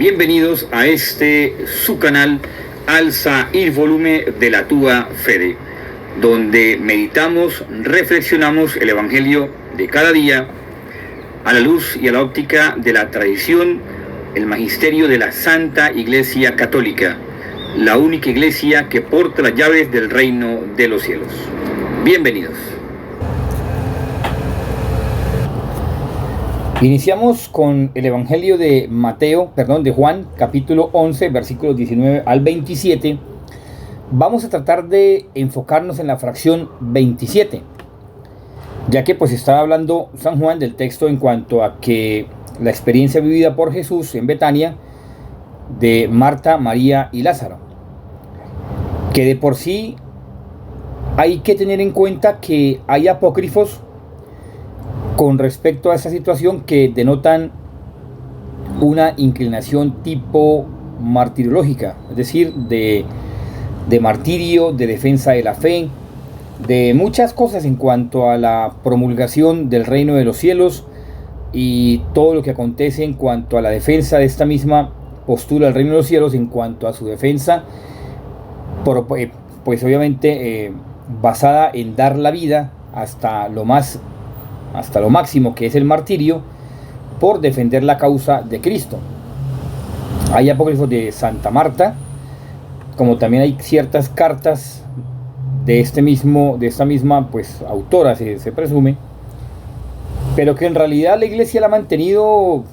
Bienvenidos a su canal Alza il volume de la tua fede, donde meditamos, reflexionamos el Evangelio de cada día a la luz y a la óptica de la tradición, el magisterio de la Santa Iglesia Católica, la única iglesia que porta las llaves del reino de los cielos. Bienvenidos. Iniciamos con el Evangelio de Juan, capítulo 11, versículos 19 al 27. Vamos a tratar de enfocarnos en la fracción 27, ya que pues estaba hablando San Juan del texto en cuanto a que la experiencia vivida por Jesús en Betania de Marta, María y Lázaro, que de por sí hay que tener en cuenta que hay apócrifos con respecto a esa situación que denotan una inclinación tipo martirológica, es decir, de martirio, de defensa de la fe, de muchas cosas en cuanto a la promulgación del reino de los cielos y todo lo que acontece en cuanto a la defensa de esta misma postura del reino de los cielos, en cuanto a su defensa, pues obviamente basada en dar la vida hasta lo máximo, que es el martirio, por defender la causa de Cristo. Hay apócrifos de Santa Marta, como también hay ciertas cartas de esta misma pues autora, se presume, pero que en realidad la Iglesia la ha mantenido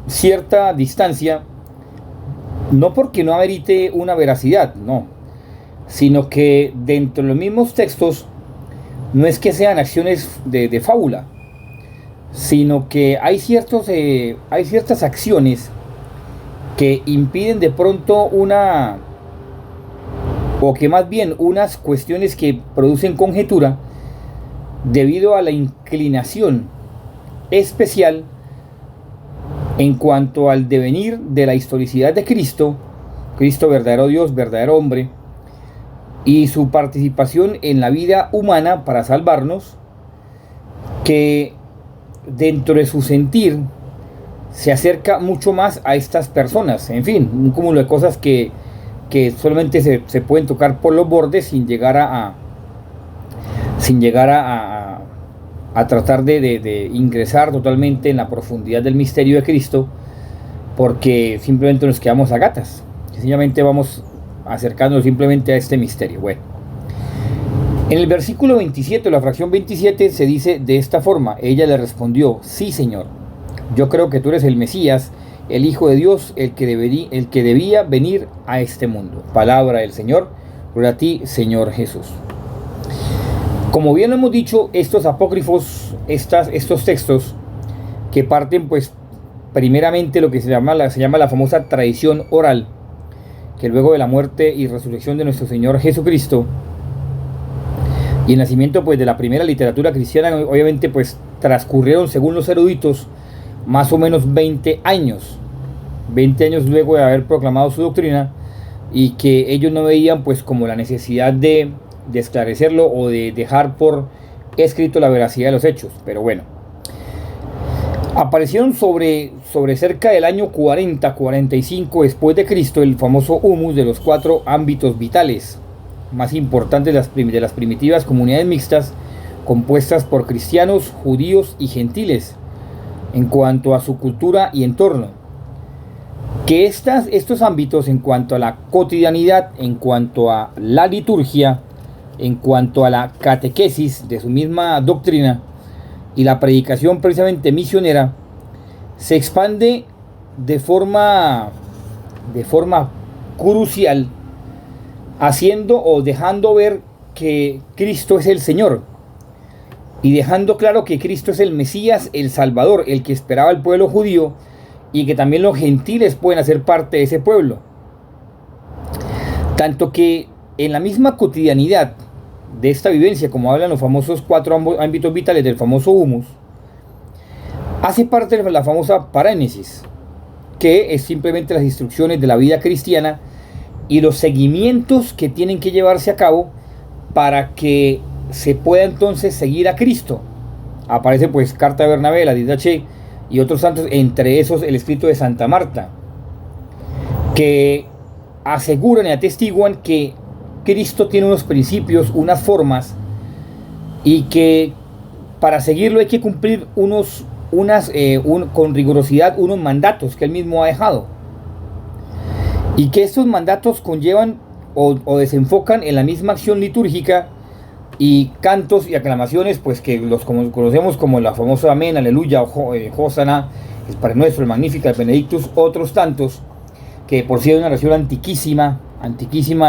cierta distancia, no porque no amerite una veracidad, no, sino que dentro de los mismos textos no es que sean acciones de fábula, sino que hay ciertas acciones que impiden de pronto unas cuestiones que producen conjetura debido a la inclinación especial en cuanto al devenir de la historicidad de Cristo verdadero Dios, verdadero hombre, y su participación en la vida humana para salvarnos, que dentro de su sentir se acerca mucho más a estas personas. En fin, un cúmulo de cosas que solamente se pueden tocar por los bordes sin llegar a tratar de ingresar totalmente en la profundidad del misterio de Cristo, porque simplemente nos quedamos a gatas, sencillamente vamos acercándonos simplemente a este misterio. Bueno, en el versículo 27, la fracción 27, se dice de esta forma: ella le respondió: sí, Señor, yo creo que tú eres el Mesías, el Hijo de Dios, el que debía venir a este mundo. Palabra del Señor. Gloria a ti, Señor Jesús. Como bien lo hemos dicho, estos apócrifos, estos textos que parten pues primeramente lo que se llama la famosa tradición oral, que luego de la muerte y resurrección de nuestro Señor Jesucristo y el nacimiento pues de la primera literatura cristiana, obviamente pues transcurrieron, según los eruditos, más o menos 20 años luego de haber proclamado su doctrina, y que ellos no veían pues como la necesidad de esclarecerlo o de dejar por escrito la veracidad de los hechos. Pero bueno, aparecieron sobre cerca del año 40-45 después de Cristo el famoso humus de los 4 ámbitos vitales más importantes de las primitivas comunidades mixtas compuestas por cristianos, judíos y gentiles en cuanto a su cultura y entorno. Que estos ámbitos, en cuanto a la cotidianidad, en cuanto a la liturgia, en cuanto a la catequesis de su misma doctrina y la predicación precisamente misionera, se expande de forma crucial, haciendo o dejando ver que Cristo es el Señor, y dejando claro que Cristo es el Mesías, el Salvador, el que esperaba el pueblo judío, y que también los gentiles pueden hacer parte de ese pueblo. Tanto que en la misma cotidianidad de esta vivencia, como hablan los famosos 4 ámbitos vitales del famoso humus, hace parte de la famosa paránesis, que es simplemente las instrucciones de la vida cristiana y los seguimientos que tienen que llevarse a cabo para que se pueda entonces seguir a Cristo. Aparece pues carta de Bernabé, la Didache y otros santos, entre esos el escrito de Santa Marta, que aseguran y atestiguan que Cristo tiene unos principios, unas formas, y que para seguirlo hay que cumplir con rigurosidad unos mandatos que él mismo ha dejado, y que estos mandatos conllevan o desenfocan en la misma acción litúrgica y cantos y aclamaciones, pues que los conocemos como la famosa Amén, Aleluya, Hosanna, el Padre Nuestro, el Magnificat, el Benedictus, otros tantos, que por sí es una oración antiquísima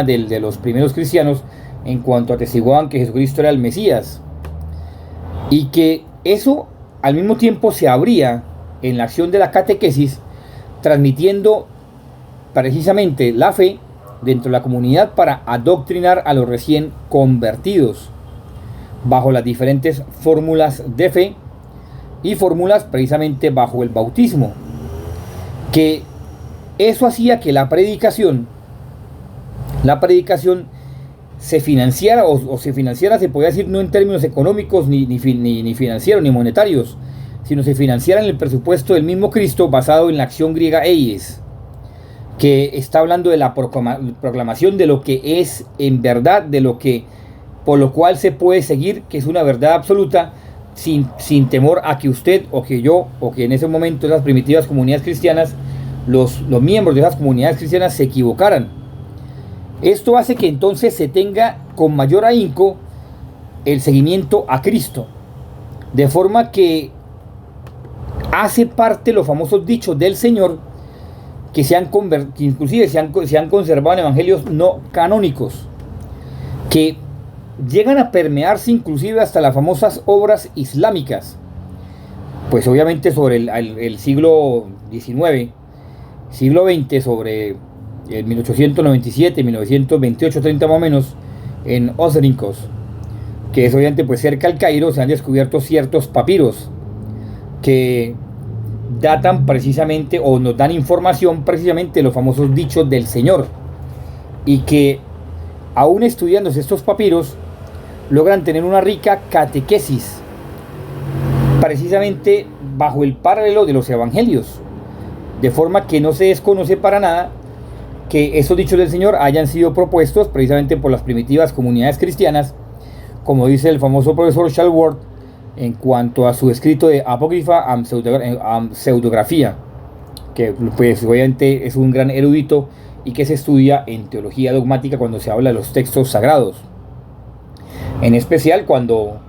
de los primeros cristianos, en cuanto atestiguaban que Jesucristo era el Mesías, y que eso al mismo tiempo se abría en la acción de la catequesis, transmitiendo precisamente la fe dentro de la comunidad para adoctrinar a los recién convertidos bajo las diferentes fórmulas de fe y fórmulas precisamente bajo el bautismo, que eso hacía que la predicación se financiara o se financiara, se podía decir, no en términos económicos ni financieros ni monetarios, sino se financiara en el presupuesto del mismo Cristo, basado en la acción griega eies, que está hablando de la proclamación de lo que es en verdad, de lo que por lo cual se puede seguir, que es una verdad absoluta, sin temor a que usted o que yo o que en ese momento esas primitivas comunidades cristianas, los miembros de esas comunidades cristianas se equivocaran. Esto hace que entonces se tenga con mayor ahínco el seguimiento a Cristo, de forma que hace parte los famosos dichos del Señor que inclusive se han conservado en evangelios no canónicos, que llegan a permearse inclusive hasta las famosas obras islámicas, pues obviamente sobre el siglo XIX, siglo XX, sobre el 1897, 1928, 30 más o menos, en Osrincos, que es obviamente pues cerca al Cairo, se han descubierto ciertos papiros que datan precisamente o nos dan información precisamente de los famosos dichos del Señor, y que aún estudiándose estos papiros logran tener una rica catequesis precisamente bajo el paralelo de los evangelios, de forma que no se desconoce para nada que esos dichos del Señor hayan sido propuestos precisamente por las primitivas comunidades cristianas, como dice el famoso profesor Shalworth en cuanto a su escrito de Apócrifa am Pseudografía, que pues obviamente es un gran erudito y que se estudia en teología dogmática cuando se habla de los textos sagrados, en especial cuando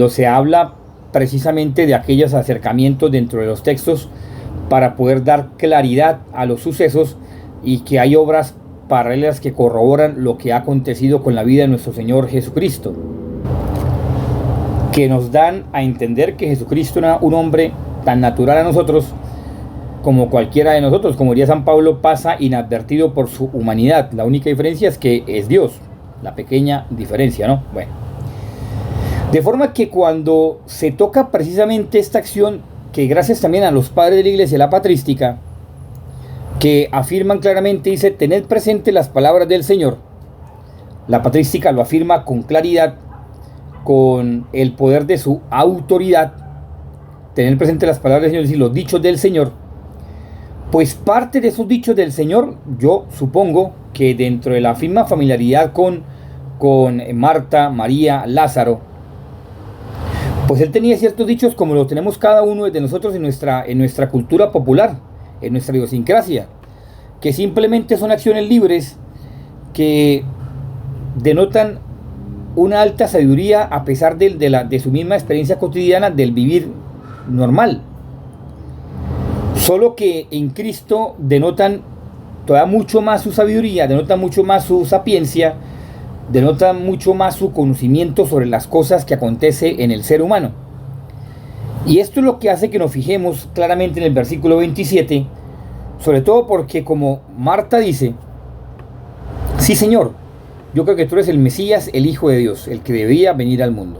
se habla precisamente de aquellos acercamientos dentro de los textos para poder dar claridad a los sucesos, y que hay obras paralelas que corroboran lo que ha acontecido con la vida de nuestro Señor Jesucristo, que nos dan a entender que Jesucristo era un hombre tan natural a nosotros como cualquiera de nosotros. Como diría San Pablo, pasa inadvertido por su humanidad. La única diferencia es que es Dios, la pequeña diferencia, ¿no? Bueno, de forma que cuando se toca precisamente esta acción, que gracias también a los padres de la Iglesia, la patrística, que afirman claramente, dice, tened presente las palabras del Señor. La patrística lo afirma con claridad, con el poder de su autoridad. Tener presente las palabras del Señor, es decir, los dichos del Señor. Pues parte de esos dichos del Señor, yo supongo que dentro de la misma familiaridad con Marta, María, Lázaro, pues él tenía ciertos dichos como lo tenemos cada uno de nosotros en nuestra cultura popular, en nuestra idiosincrasia, que simplemente son acciones libres que denotan una alta sabiduría a pesar de su misma experiencia cotidiana del vivir normal, solo que en Cristo denotan todavía mucho más su sabiduría, denotan mucho más su sapiencia, denotan mucho más su conocimiento sobre las cosas que acontece en el ser humano. Y esto es lo que hace que nos fijemos claramente en el versículo 27, sobre todo porque, como Marta dice, sí, Señor, yo creo que tú eres el Mesías, el Hijo de Dios, el que debía venir al mundo.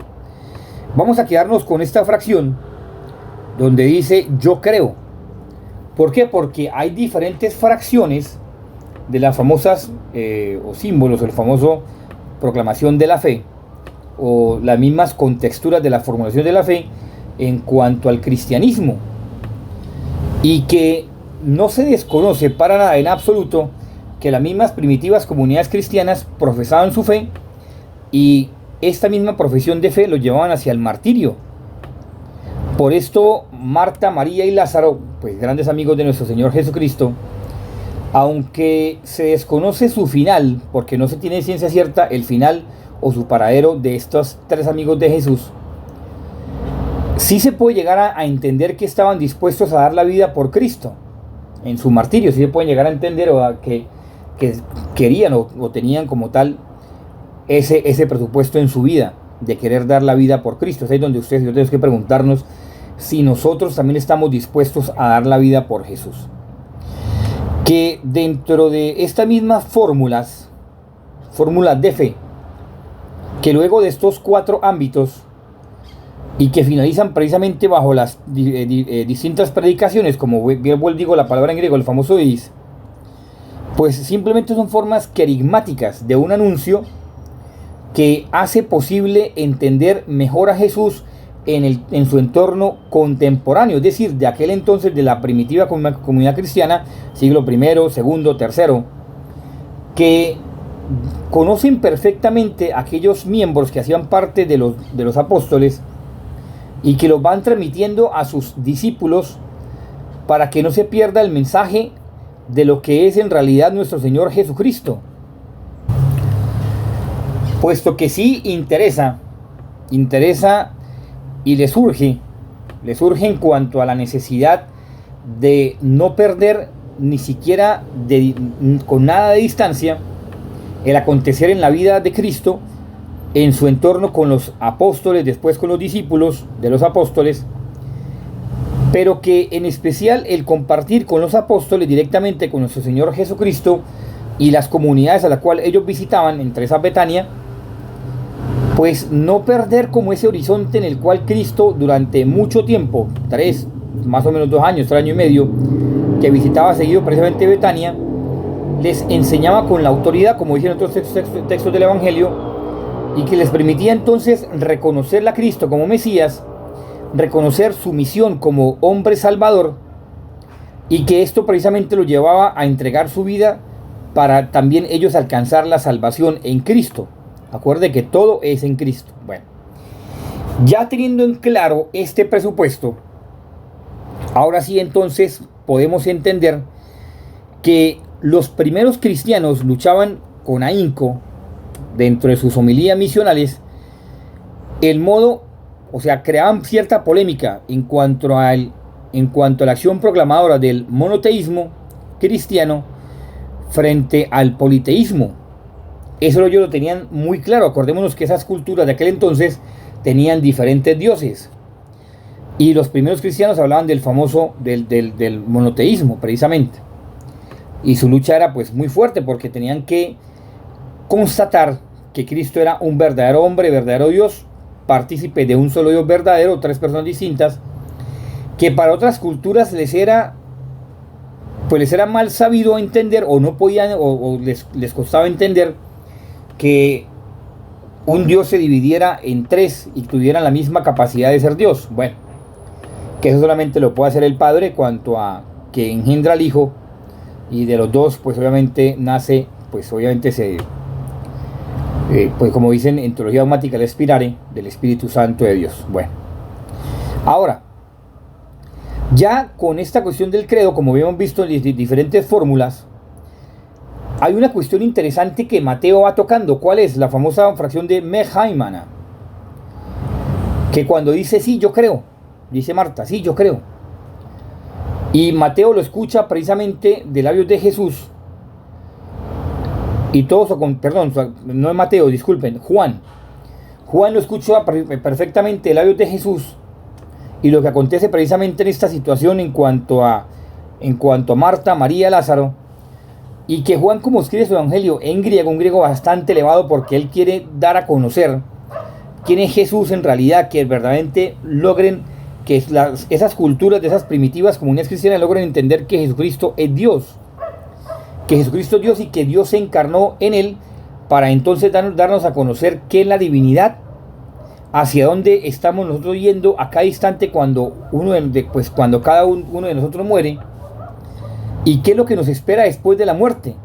Vamos a quedarnos con esta fracción donde dice yo creo. ¿Por qué? Porque hay diferentes fracciones de las famosas o símbolos, el famoso proclamación de la fe, o las mismas contexturas de la formulación de la fe en cuanto al cristianismo, y que no se desconoce para nada en absoluto que las mismas primitivas comunidades cristianas profesaban su fe y esta misma profesión de fe los llevaban hacia el martirio. Por esto Marta, María y Lázaro, pues grandes amigos de nuestro Señor Jesucristo, aunque se desconoce su final, porque no se tiene ciencia cierta el final o su paradero de estos tres amigos de Jesús, sí se puede llegar a entender que estaban dispuestos a dar la vida por Cristo en su martirio. Sí se puede llegar a entender que querían o tenían como tal ese presupuesto en su vida de querer dar la vida por Cristo. Es ahí donde ustedes y yo tenemos que preguntarnos si nosotros también estamos dispuestos a dar la vida por Jesús. Que dentro de estas mismas fórmulas de fe, que luego de estos 4 ámbitos y que finalizan precisamente bajo las distintas predicaciones, como bien digo la palabra en griego, el famoso is, pues simplemente son formas querigmáticas de un anuncio que hace posible entender mejor a Jesús en su entorno contemporáneo, es decir, de aquel entonces de la primitiva comunidad cristiana, siglo I, segundo, tercero, que conocen perfectamente a aquellos miembros que hacían parte de los apóstoles y que los van transmitiendo a sus discípulos para que no se pierda el mensaje de lo que es en realidad nuestro Señor Jesucristo. Puesto que sí interesa y le surge en cuanto a la necesidad de no perder ni siquiera con nada de distancia el acontecer en la vida de Cristo, en su entorno con los apóstoles, después con los discípulos de los apóstoles, pero que en especial el compartir con los apóstoles directamente con nuestro Señor Jesucristo y las comunidades a las cuales ellos visitaban, entre esas Betania, pues no perder como ese horizonte en el cual Cristo durante mucho tiempo, más o menos 2 años, 3 años y medio, que visitaba seguido precisamente Betania, les enseñaba con la autoridad, como dicen otros textos del Evangelio, y que les permitía entonces reconocerle a Cristo como Mesías, reconocer su misión como hombre salvador, y que esto precisamente lo llevaba a entregar su vida para también ellos alcanzar la salvación en Cristo. Acuerde que todo es en Cristo. Bueno, ya teniendo en claro este presupuesto, ahora sí entonces podemos entender que los primeros cristianos luchaban con ahínco dentro de sus homilías misionales el modo, o sea, creaban cierta polémica en cuanto a la acción proclamadora del monoteísmo cristiano frente al politeísmo. Eso ellos lo tenían muy claro. Acordémonos que esas culturas de aquel entonces tenían diferentes dioses. Y los primeros cristianos hablaban del famoso, del monoteísmo, precisamente. Y su lucha era pues muy fuerte porque tenían que constatar que Cristo era un verdadero hombre, verdadero Dios, partícipe de un solo Dios verdadero, 3 personas distintas, que para otras culturas les era mal sabido entender, o no podían, o les costaba entender que un Dios se dividiera en 3 y tuvieran la misma capacidad de ser Dios. Bueno, que eso solamente lo puede hacer el Padre cuanto a que engendra al Hijo, y de los dos pues obviamente nace, pues obviamente pues como dicen en teología dogmática, el espirare del Espíritu Santo de Dios. Bueno, ahora ya con esta cuestión del credo, como habíamos visto en diferentes fórmulas, hay una cuestión interesante que Mateo va tocando. ¿Cuál es? La famosa fracción de me haimana, que cuando dice sí, yo creo, dice Marta, sí, yo creo, y Mateo lo escucha precisamente de labios de Jesús, y todos, perdón, no es Mateo, disculpen, Juan lo escucha perfectamente de labios de Jesús, y lo que acontece precisamente en esta situación en cuanto a Marta, María, Lázaro, y que Juan, como escribe su evangelio en griego, un griego bastante elevado, porque él quiere dar a conocer quién es Jesús en realidad, que verdaderamente logren que esas culturas de esas primitivas comunidades cristianas logren entender que Jesucristo es Dios, y que Dios se encarnó en él para entonces darnos a conocer qué es la divinidad, hacia dónde estamos nosotros yendo a cada instante cuando cada uno de nosotros muere, ¿Y qué es lo que nos espera después de la muerte?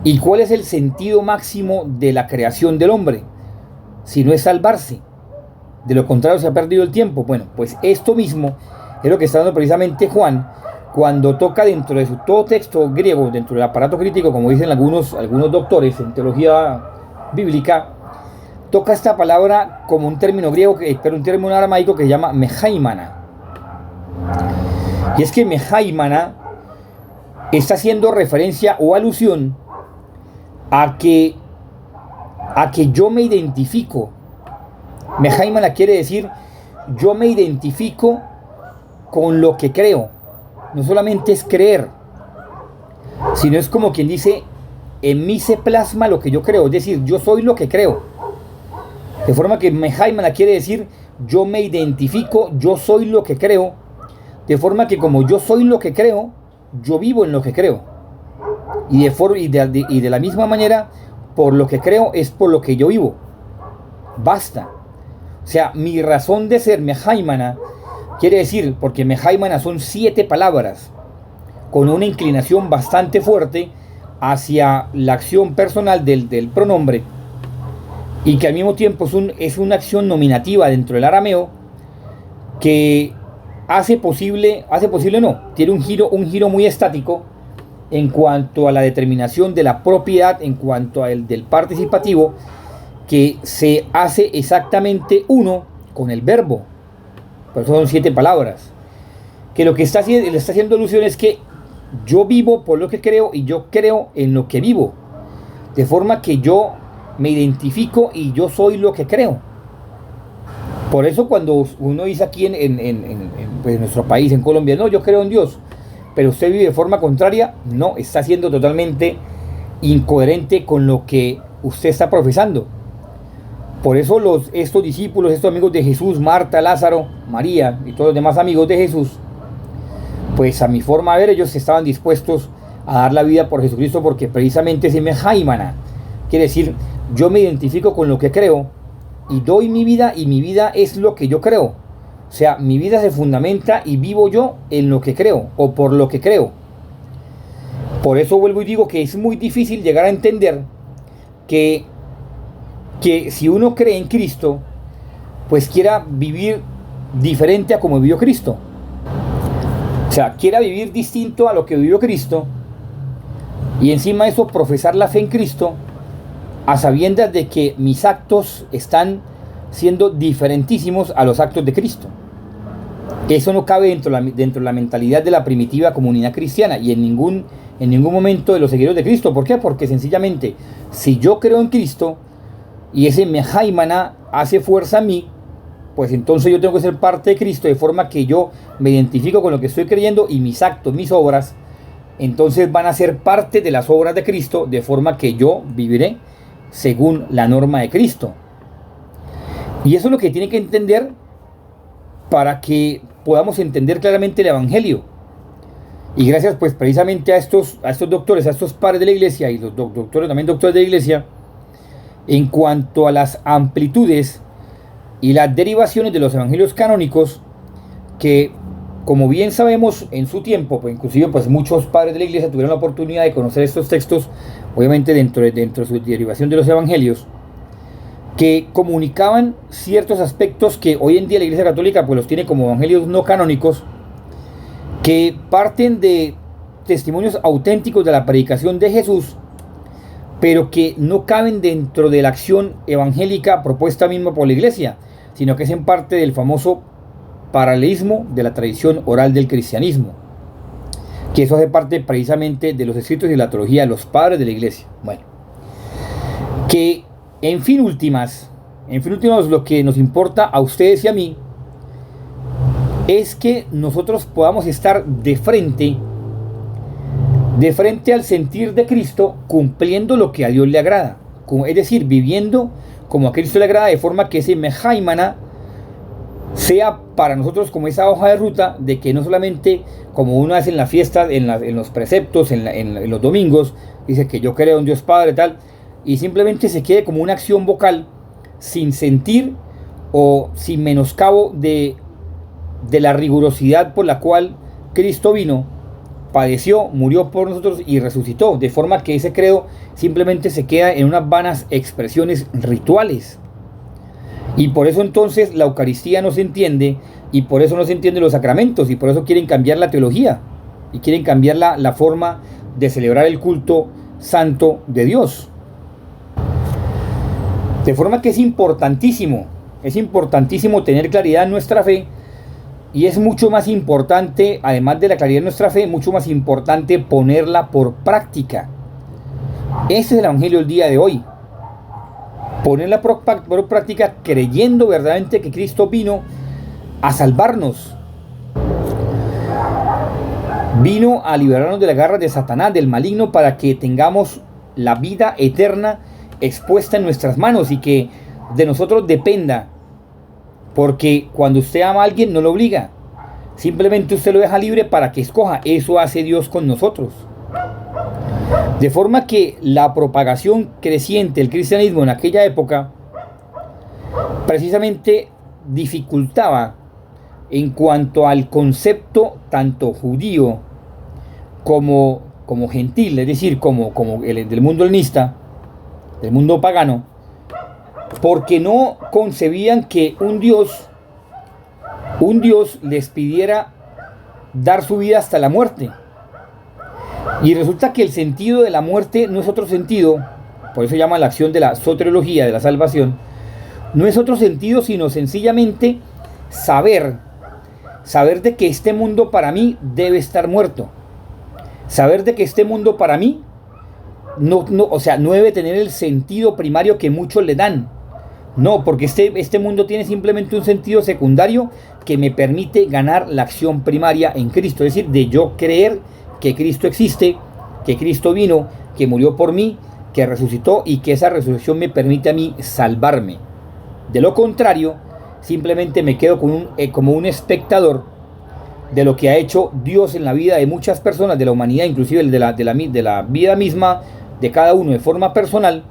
¿Y cuál es el sentido máximo de la creación del hombre? Si no es salvarse. De lo contrario se ha perdido el tiempo. Bueno, pues esto mismo es lo que está dando precisamente Juan cuando toca dentro de su todo texto griego, dentro del aparato crítico, como dicen algunos doctores en teología bíblica, toca esta palabra como un término griego, pero un término aramaico que se llama mehaimana. Y es que mehaimana está haciendo referencia o alusión a que yo me identifico. Mehaimana quiere decir yo me identifico con lo que creo. No solamente es creer, sino es como quien dice, en mí se plasma lo que yo creo, es decir, yo soy lo que creo. De forma que mehaimana quiere decir yo me identifico, yo soy lo que creo. De forma que como yo soy lo que creo, yo vivo en lo que creo. Y de la misma manera, por lo que creo es por lo que yo vivo. Basta. O sea, mi razón de ser mehaimana quiere decir, porque mehaimana son 7 palabras, con una inclinación bastante fuerte hacia la acción personal del pronombre, y que al mismo tiempo es una acción nominativa dentro del arameo, que tiene un giro muy estático en cuanto a la determinación de la propiedad, en cuanto al del participativo, que se hace exactamente uno con el verbo. Por eso son 7 palabras. Que lo que le está haciendo alusión es que yo vivo por lo que creo y yo creo en lo que vivo. De forma que yo me identifico y yo soy lo que creo. Por eso cuando uno dice aquí pues, en nuestro país, en Colombia, no, yo creo en Dios, pero usted vive de forma contraria, no, está siendo totalmente incoherente con lo que usted está profesando. Por eso estos discípulos, estos amigos de Jesús, Marta, Lázaro, María y todos los demás amigos de Jesús, pues a mi forma de ver, ellos estaban dispuestos a dar la vida por Jesucristo, porque precisamente ese mehaimana quiere decir, yo me identifico con lo que creo y doy mi vida, y mi vida es lo que yo creo. O sea, mi vida se fundamenta y vivo yo en lo que creo o por lo que creo. Por eso vuelvo y digo que es muy difícil llegar a entender que si uno cree en Cristo, pues quiera vivir diferente a como vivió Cristo. O sea, quiera vivir distinto a lo que vivió Cristo, y encima de eso profesar la fe en Cristo, a sabiendas de que mis actos están siendo diferentísimos a los actos de Cristo. Eso no cabe dentro de la mentalidad de la primitiva comunidad cristiana y en ningún momento de los seguidores de Cristo. ¿Por qué? Porque sencillamente, si yo creo en Cristo y ese mehaimana hace fuerza a mí, pues entonces yo tengo que ser parte de Cristo, de forma que yo me identifico con lo que estoy creyendo, y mis actos, mis obras, entonces van a ser parte de las obras de Cristo, de forma que yo viviré según la norma de Cristo. Y eso es lo que tiene que entender para que podamos entender claramente el Evangelio. Y gracias pues precisamente a estos doctores, a estos padres de la iglesia, y los doctores también doctores de la iglesia, en cuanto a las amplitudes y las derivaciones de los evangelios canónicos, que como bien sabemos en su tiempo, pues inclusive pues muchos padres de la iglesia tuvieron la oportunidad de conocer estos textos, obviamente dentro de su derivación de los evangelios, que comunicaban ciertos aspectos que hoy en día la iglesia católica pues los tiene como evangelios no canónicos, que parten de testimonios auténticos de la predicación de Jesús, pero que no caben dentro de la acción evangélica propuesta misma por la iglesia, sino que hacen parte del famoso paralelismo de la tradición oral del cristianismo, que eso hace parte precisamente de los escritos y la teología de los padres de la iglesia. Bueno, que en fin últimas, lo que nos importa a ustedes y a mí es que nosotros podamos estar de frente al sentir de Cristo, cumpliendo lo que a Dios le agrada, es decir, viviendo como a Cristo le agrada, de forma que ese mehaimana sea para nosotros como esa hoja de ruta, de que no solamente como uno hace en la fiesta, en los preceptos, en los domingos, dice que yo creo en Dios Padre tal, y simplemente se quede como una acción vocal sin sentir o sin menoscabo de la rigurosidad por la cual Cristo vino, padeció, murió por nosotros y resucitó, de forma que ese credo simplemente se queda en unas vanas expresiones rituales. Y por eso entonces la Eucaristía no se entiende, y por eso no se entienden los sacramentos, y por eso quieren cambiar la teología, y quieren cambiar la forma de celebrar el culto santo de Dios. De forma que es importantísimo tener claridad en nuestra fe, y es mucho más importante, además de la claridad en nuestra fe, mucho más importante ponerla por práctica. Ese es el Evangelio del día de hoy. Ponerla por práctica creyendo verdaderamente que Cristo vino a salvarnos. Vino a liberarnos de la garra de Satanás, del maligno, para que tengamos la vida eterna expuesta en nuestras manos y que de nosotros dependa. Porque cuando usted ama a alguien no lo obliga, simplemente usted lo deja libre para que escoja. Eso hace Dios con nosotros. De forma que la propagación creciente del cristianismo en aquella época precisamente dificultaba en cuanto al concepto tanto judío como gentil, es decir, como el del mundo helenista, del mundo pagano, porque no concebían que un Dios les pidiera dar su vida hasta la muerte. Y resulta que el sentido de la muerte no es otro sentido, por eso se llama la acción de la soteriología, de la salvación, no es otro sentido sino sencillamente saber de que este mundo para mí debe estar muerto. Saber de que este mundo para mí no debe tener el sentido primario que muchos le dan. No, porque este mundo tiene simplemente un sentido secundario que me permite ganar la acción primaria en Cristo. Es decir, de yo creer que Cristo existe, que Cristo vino, que murió por mí, que resucitó y que esa resurrección me permite a mí salvarme. De lo contrario, simplemente me quedo como un espectador de lo que ha hecho Dios en la vida de muchas personas, de la humanidad, inclusive de la vida misma de cada uno de forma personal,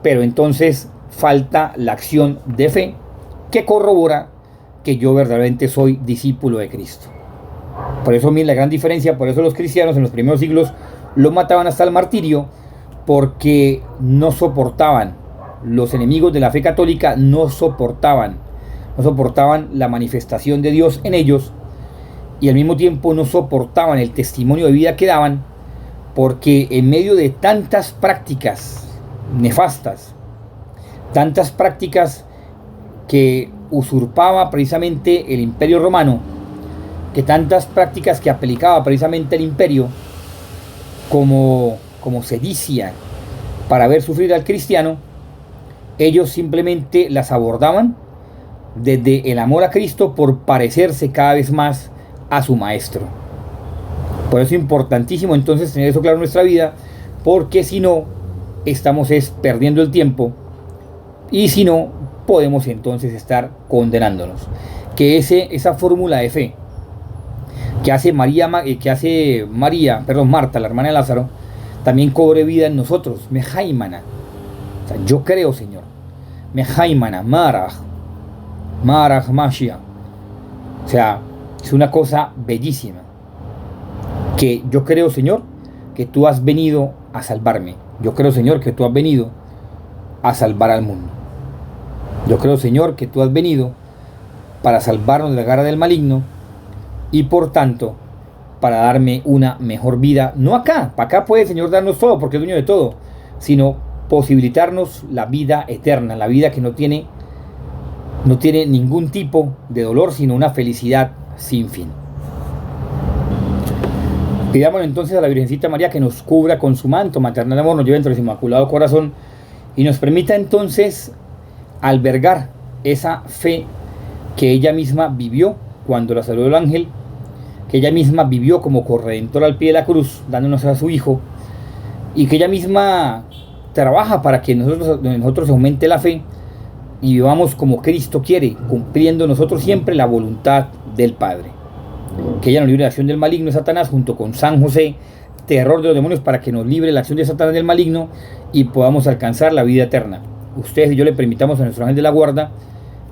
pero entonces falta la acción de fe que corrobora que yo verdaderamente soy discípulo de Cristo. Por eso, miren la gran diferencia. Por eso los cristianos en los primeros siglos lo mataban hasta el martirio, porque no soportaban, los enemigos de la fe católica no soportaban la manifestación de Dios en ellos, y al mismo tiempo no soportaban el testimonio de vida que daban, porque en medio de tantas prácticas nefastas, tantas prácticas que usurpaba precisamente el imperio romano, que tantas prácticas que aplicaba precisamente el imperio, como sedicia para ver sufrir al cristiano, ellos simplemente las abordaban desde el amor a Cristo por parecerse cada vez más a su maestro. Por eso es importantísimo entonces tener eso claro en nuestra vida, porque si no, estamos perdiendo el tiempo, y si no, podemos entonces estar condenándonos. Que esa fórmula de fe que hace Marta, la hermana de Lázaro, también cobre vida en nosotros. Mehaimana. O sea, yo creo, Señor. Mehaimana, Maraj Mashia. O sea, es una cosa bellísima. Que yo creo, Señor, que tú has venido a salvarme. Yo creo, Señor, que tú has venido a salvar al mundo. Yo creo, Señor, que tú has venido para salvarnos de la garra del maligno, y por tanto para darme una mejor vida, no acá, para acá puede el Señor darnos todo porque es dueño de todo, sino posibilitarnos la vida eterna, la vida que no tiene ningún tipo de dolor, sino una felicidad sin fin. Pidamos entonces a la Virgencita María que nos cubra con su manto maternal de amor, nos lleve entre su inmaculado corazón y nos permita entonces albergar esa fe que ella misma vivió cuando la saludó el ángel, que ella misma vivió como corredentora al pie de la cruz, dándonos a su Hijo, y que ella misma trabaja para que nosotros aumente la fe y vivamos como Cristo quiere, cumpliendo nosotros siempre la voluntad del Padre. Que ella nos libre de la acción del maligno de Satanás, junto con San José, terror de los demonios, para que nos libre de la acción de Satanás del maligno y podamos alcanzar la vida eterna. Ustedes y yo le permitamos a nuestro ángel de la guarda,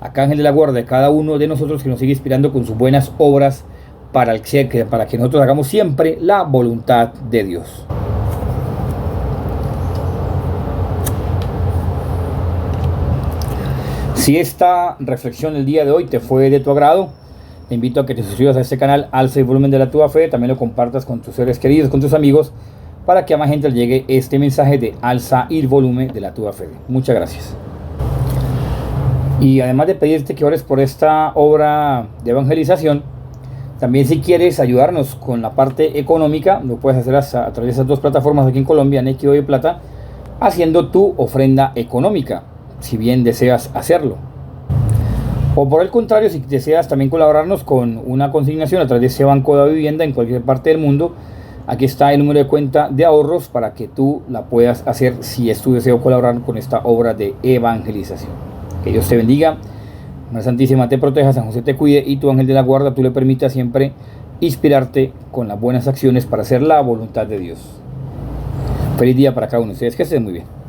acá ángel de la guarda de cada uno de nosotros, que nos sigue inspirando con sus buenas obras para que nosotros hagamos siempre la voluntad de Dios. Si esta reflexión del día de hoy te fue de tu agrado, te invito a que te suscribas a este canal, alza el volumen de la Tuya Fe, también lo compartas con tus seres queridos, con tus amigos, para que a más gente le llegue este mensaje de alza el volumen de la Tuya Fe. Muchas gracias. Y además de pedirte que ores por esta obra de evangelización, también si quieres ayudarnos con la parte económica, lo puedes hacer a través de esas dos plataformas aquí en Colombia, Nequi y Plata, haciendo tu ofrenda económica, si bien deseas hacerlo. O por el contrario, si deseas también colaborarnos con una consignación a través de ese banco de vivienda en cualquier parte del mundo, aquí está el número de cuenta de ahorros para que tú la puedas hacer si es tu deseo colaborar con esta obra de evangelización. Que Dios te bendiga, Madre Santísima te proteja, San José te cuide y tu ángel de la guarda tú le permitas siempre inspirarte con las buenas acciones para hacer la voluntad de Dios. Feliz día para cada uno de ustedes, que estén muy bien.